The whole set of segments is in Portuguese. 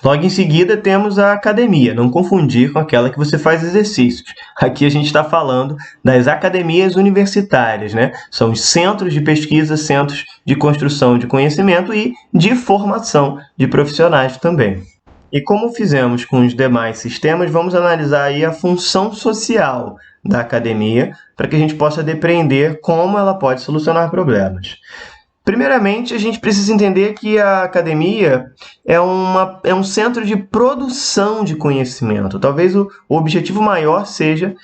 Logo em seguida temos a academia, não confundir com aquela que você faz exercícios. Aqui a gente está falando das academias universitárias, né? São os centros de pesquisa, centros de construção de conhecimento e de formação de profissionais também. E como fizemos com os demais sistemas, vamos analisar aí a função social da academia para que a gente possa depreender como ela pode solucionar problemas. Primeiramente, a gente precisa entender que a academia é um centro de produção de conhecimento. Talvez o objetivo maior seja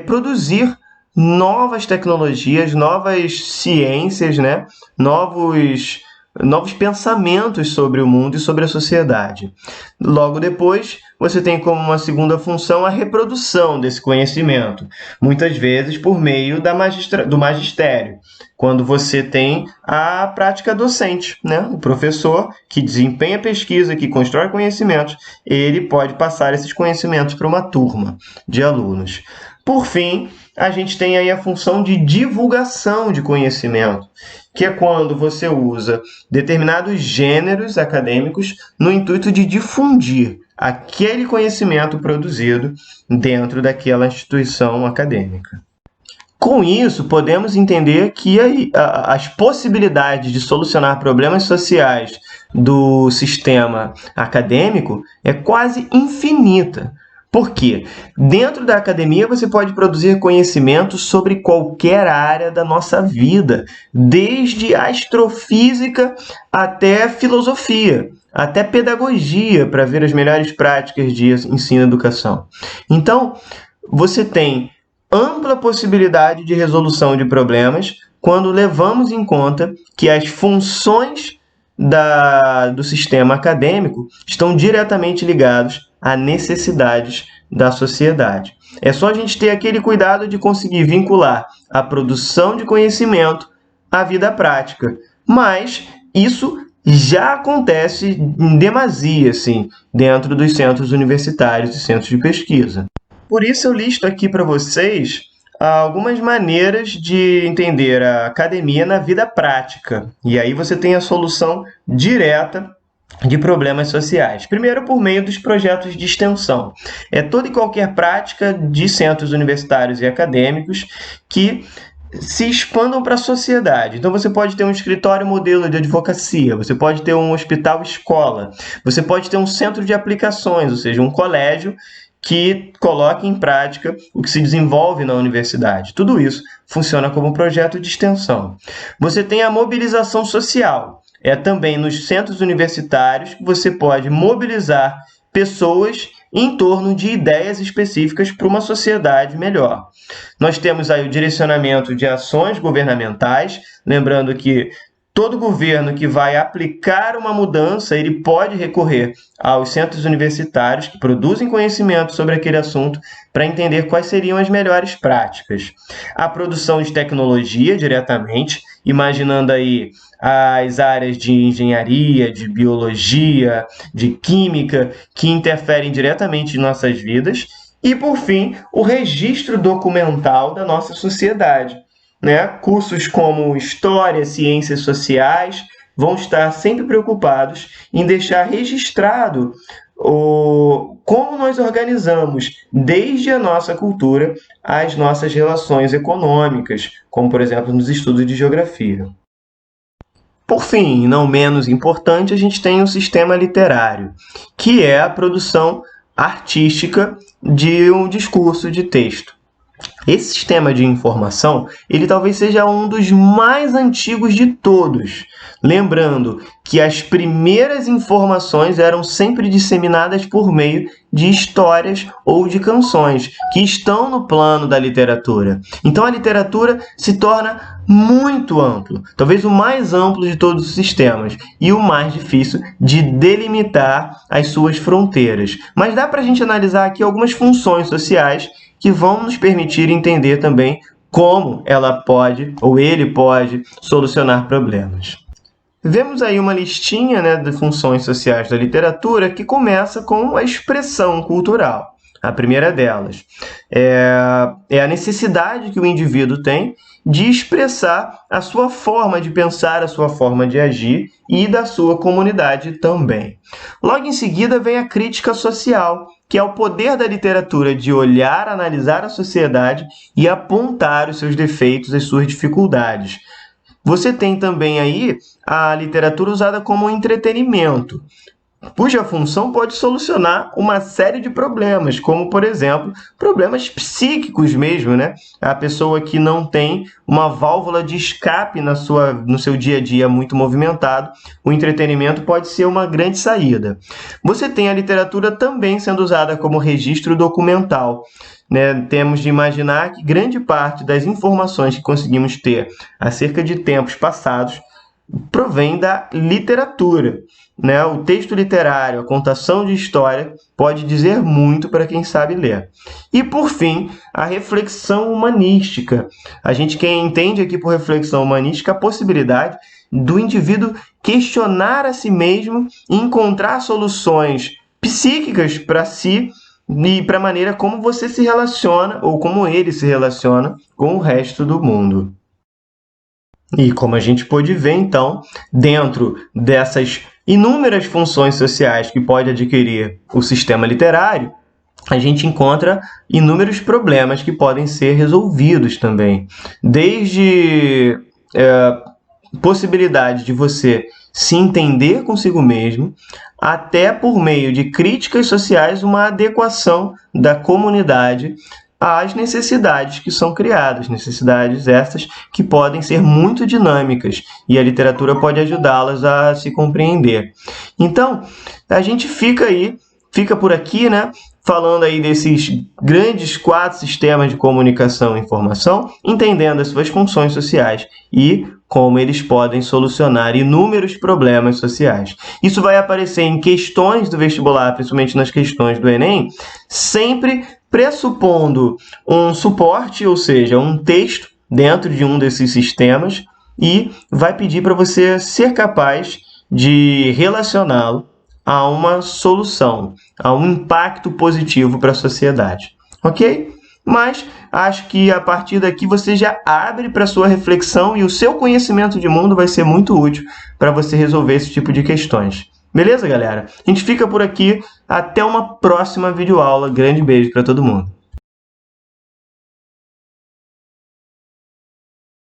produzir novas tecnologias, novas ciências, né? Novos pensamentos sobre o mundo e sobre a sociedade. Logo depois, você tem como uma segunda função a reprodução desse conhecimento, muitas vezes por meio do magistério, quando você tem a prática docente, né? O professor que desempenha pesquisa, que constrói conhecimentos, ele pode passar esses conhecimentos para uma turma de alunos. Por fim, a gente tem aí a função de divulgação de conhecimento, que é quando você usa determinados gêneros acadêmicos no intuito de difundir aquele conhecimento produzido dentro daquela instituição acadêmica. Com isso, podemos entender que as possibilidades de solucionar problemas sociais do sistema acadêmico é quase infinita. Por quê? Dentro da academia você pode produzir conhecimento sobre qualquer área da nossa vida, desde astrofísica até filosofia, até pedagogia, para ver as melhores práticas de ensino e educação. Então, você tem ampla possibilidade de resolução de problemas quando levamos em conta que as funções do sistema acadêmico estão diretamente ligados a necessidades da sociedade. É só a gente ter aquele cuidado de conseguir vincular a produção de conhecimento à vida prática. Mas isso já acontece em demasia, assim, dentro dos centros universitários e centros de pesquisa. Por isso eu listo aqui para vocês algumas maneiras de entender a academia na vida prática. E aí você tem a solução direta de problemas sociais. Primeiro, por meio dos projetos de extensão. É toda e qualquer prática de centros universitários e acadêmicos que se expandam para a sociedade. Então, você pode ter um escritório modelo de advocacia, você pode ter um hospital-escola, você pode ter um centro de aplicações, ou seja, um colégio que coloque em prática o que se desenvolve na universidade. Tudo isso funciona como um projeto de extensão. Você tem a mobilização social. É também nos centros universitários que você pode mobilizar pessoas em torno de ideias específicas para uma sociedade melhor. Nós temos aí o direcionamento de ações governamentais, lembrando que todo governo que vai aplicar uma mudança, ele pode recorrer aos centros universitários que produzem conhecimento sobre aquele assunto para entender quais seriam as melhores práticas. A produção de tecnologia diretamente, imaginando aí as áreas de engenharia, de biologia, de química, que interferem diretamente em nossas vidas. E, por fim, o registro documental da nossa sociedade. Né? Cursos como História, Ciências Sociais vão estar sempre preocupados em deixar registrado como nós organizamos, desde a nossa cultura, as nossas relações econômicas, como, por exemplo, nos estudos de geografia. Por fim, e não menos importante, a gente tem o sistema literário, que é a produção artística de um discurso de texto. Esse sistema de informação, ele talvez seja um dos mais antigos de todos. Lembrando que as primeiras informações eram sempre disseminadas por meio de histórias ou de canções, que estão no plano da literatura. Então a literatura se torna muito ampla, talvez o mais amplo de todos os sistemas e o mais difícil de delimitar as suas fronteiras. Mas dá para a gente analisar aqui algumas funções sociais que vão nos permitir entender também como ela pode, ou ele pode, solucionar problemas. Vemos aí uma listinha, né, de funções sociais da literatura que começa com a expressão cultural. A primeira delas é a necessidade que o indivíduo tem de expressar a sua forma de pensar, a sua forma de agir e da sua comunidade também. Logo em seguida vem a crítica social, que é o poder da literatura de olhar, analisar a sociedade e apontar os seus defeitos, as suas dificuldades. Você tem também aí a literatura usada como entretenimento, cuja função pode solucionar uma série de problemas, como, por exemplo, problemas psíquicos mesmo, né? A pessoa que não tem uma válvula de escape no seu dia a dia muito movimentado, o entretenimento pode ser uma grande saída. Você tem a literatura também sendo usada como registro documental, né? Temos de imaginar que grande parte das informações que conseguimos ter acerca de tempos passados provém da literatura, né? O texto literário, a contação de história, pode dizer muito para quem sabe ler. E, por fim, a reflexão humanística. A gente entende aqui por reflexão humanística a possibilidade do indivíduo questionar a si mesmo e encontrar soluções psíquicas para si e para a maneira como você se relaciona ou como ele se relaciona com o resto do mundo. E como a gente pôde ver, então, dentro dessas inúmeras funções sociais que pode adquirir o sistema literário, a gente encontra inúmeros problemas que podem ser resolvidos também. Desde possibilidade de você se entender consigo mesmo, até por meio de críticas sociais, uma adequação da comunidade às necessidades que são criadas, necessidades essas que podem ser muito dinâmicas e a literatura pode ajudá-las a se compreender. Então, a gente fica por aqui, né, falando aí desses grandes 4 sistemas de comunicação e informação, entendendo as suas funções sociais e como eles podem solucionar inúmeros problemas sociais. Isso vai aparecer em questões do vestibular, principalmente nas questões do Enem, sempre pressupondo um suporte, ou seja, um texto dentro de um desses sistemas, e vai pedir para você ser capaz de relacioná-lo a uma solução, a um impacto positivo para a sociedade. Ok? Mas acho que a partir daqui você já abre para a sua reflexão e o seu conhecimento de mundo vai ser muito útil para você resolver esse tipo de questões. Beleza, galera? A gente fica por aqui. Até uma próxima videoaula. Grande beijo para todo mundo.